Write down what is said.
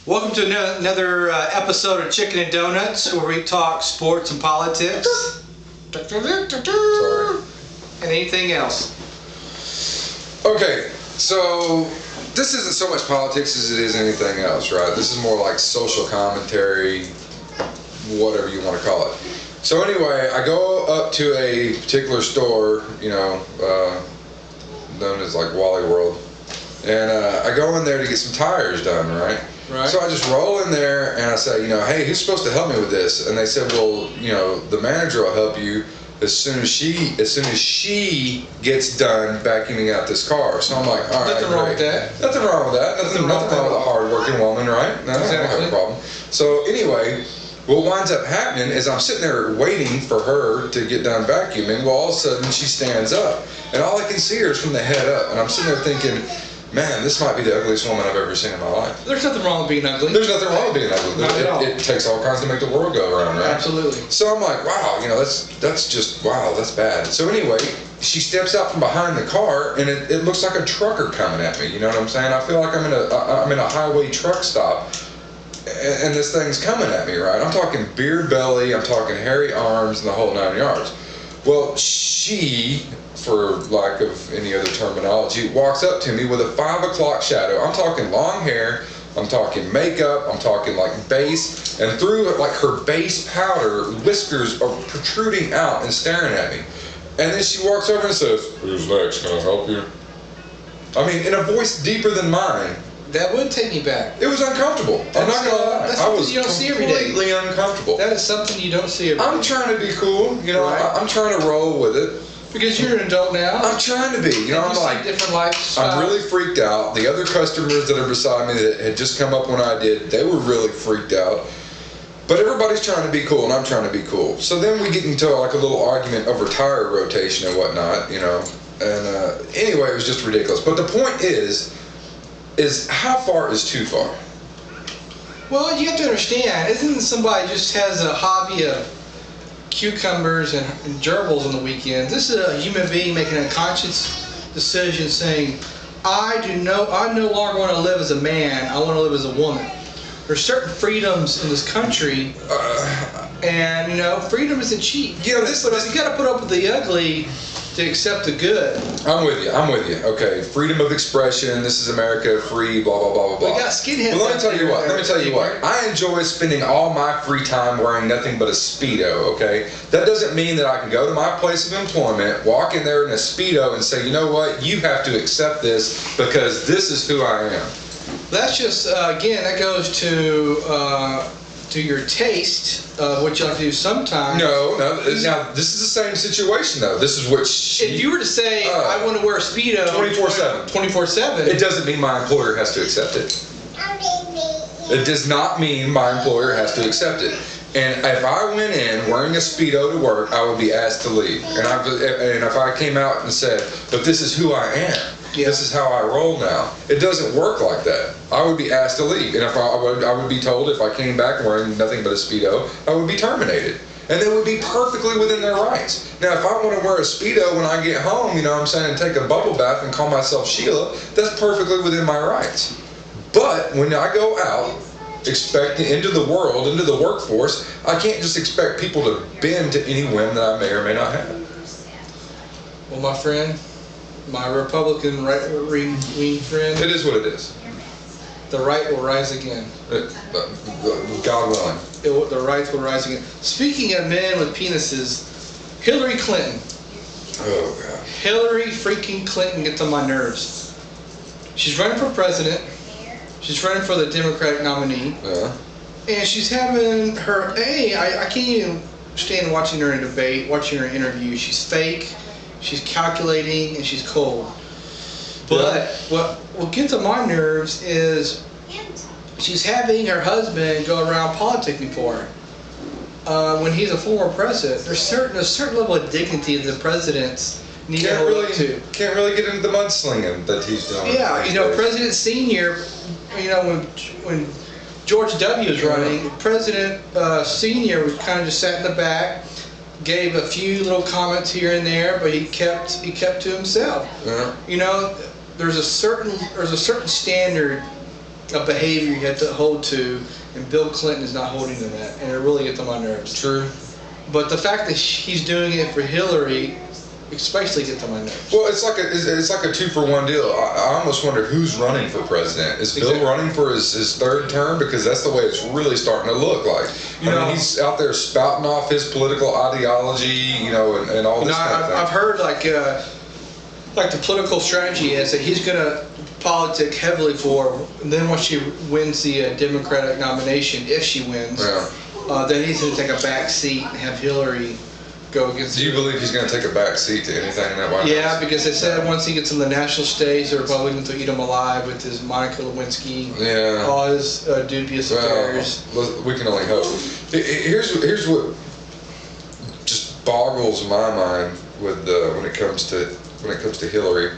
Welcome to another episode of Chicken and Donuts, where we talk sports and politics. Sorry. And anything else. Okay, so this isn't so much politics as it is anything else, right? This is more like social commentary, whatever you want to call it. So anyway, I go up to a particular store, known as like Wally World, and I go in there to get some tires done, right? Right. So I just roll in there and I say, hey, who's supposed to help me with this? And they said, well, the manager will help you as soon as she gets done vacuuming out this car. So I'm like, all right, Nothing wrong with that. Nothing wrong with that. Nothing wrong with a hard-working woman, right? No, I don't have a problem. So anyway, what winds up happening is I'm sitting there waiting for her to get done vacuuming. Well, all of a sudden she stands up, and all I can see her is from the head up. And I'm sitting there thinking, man, this might be the ugliest woman I've ever seen in my life. There's nothing wrong with being ugly. There's nothing wrong with being ugly. Not at all. It takes all kinds to make the world go around, right? Absolutely. So I'm like, wow, that's just, wow, that's bad. So anyway, she steps out from behind the car, and it looks like a trucker coming at me. You know what I'm saying? I feel like I'm in a highway truck stop, and this thing's coming at me, right? I'm talking beard belly, I'm talking hairy arms, and the whole 9 yards. Well, she, for lack of any other terminology, walks up to me with a 5 o'clock shadow. I'm talking long hair, I'm talking makeup, I'm talking like base, and through like her base powder, whiskers are protruding out and staring at me. And then she walks over and says, "Who's next? Can I help you?" I mean, in a voice deeper than mine. That would take me back. It was uncomfortable. I'm not gonna lie. That's I was you don't see every day. completely uncomfortable. That is something you don't see every day. I'm trying to be cool, Right. I'm trying to roll with it. Because you're an adult now. I'm trying to be, I'm see like, different lifestyles. I'm really freaked out. The other customers that are beside me that had just come up when I did, they were really freaked out. But everybody's trying to be cool, and I'm trying to be cool. So then we get into like a little argument over tire rotation and whatnot, And anyway, it was just ridiculous. But the point is how far is too far? Well, you have to understand, isn't somebody just has a hobby of cucumbers and gerbils on the weekends? This is a human being making a conscious decision saying, I no longer want to live as a man, I want to live as a woman. There's certain freedoms in this country, and freedom isn't cheap. You got to put up with the ugly to accept the good. I'm with you. Okay, freedom of expression. This is America, free. Blah blah blah blah blah. We got skinheads. But let me tell you what. I enjoy spending all my free time wearing nothing but a Speedo. Okay, that doesn't mean that I can go to my place of employment, walk in there in a Speedo, and say, you know what, you have to accept this because this is who I am. That's just again, that goes to your taste of what you like to do sometimes. No. Now this is the same situation though. This is what if you were to say, I want to wear a Speedo 24/7. 24/7. It doesn't mean my employer has to accept it. It does not mean my employer has to accept it. And if I went in wearing a Speedo to work, I would be asked to leave. And if I came out and said, but this is who I am. Yeah. This is how I roll now. It doesn't work like that. I would be asked to leave. And if I would be told if I came back wearing nothing but a Speedo, I would be terminated. And they would be perfectly within their rights. Now, if I want to wear a Speedo when I get home, and take a bubble bath and call myself Sheila, that's perfectly within my rights. But when I go out, into the world, into the workforce, I can't just expect people to bend to any whim that I may or may not have. Well, my friend, my Republican right-wing friend, it is what it is. The right will rise again. God willing. The right will rise again. Speaking of men with penises, Hillary Clinton. Oh, God. Hillary freaking Clinton gets on my nerves. She's running for president. She's running for the Democratic nominee. Yeah. And she's having her, I can't even stand watching her in a debate, watching her interview. She's fake, she's calculating, and she's cold. But what gets on my nerves is she's having her husband go around politicking for her. When he's a former president, there's a certain level of dignity that the presidents need to look to. Can't really get into the mudslinging that he's doing. Yeah, President Senior, when George W. was running, President Senior was kind of just sat in the back, gave a few little comments here and there, but he kept to himself. Yeah. There's a certain standard a behavior you have to hold to, and Bill Clinton is not holding to that, and it really gets on my nerves. True. But the fact that he's doing it for Hillary, especially gets on my nerves. Well, it's like a 2-for-1 deal. I almost wonder who's running for president. Is Bill running for his third term? Because that's the way it's really starting to look like. I mean, he's out there spouting off his political ideology, and all this kind of thing. I've heard like the political strategy is that he's going to politic heavily for, and then once she wins the Democratic nomination, if she wins, then he's going to take a back seat and have Hillary go against. Do you believe he's going to take a back seat to anything in that White House? Yeah, because they said once he gets on the national stage, the Republicans will eat him alive with his Monica Lewinsky, all his dubious affairs. We can only hope. Here's what just boggles my mind with when it comes to Hillary.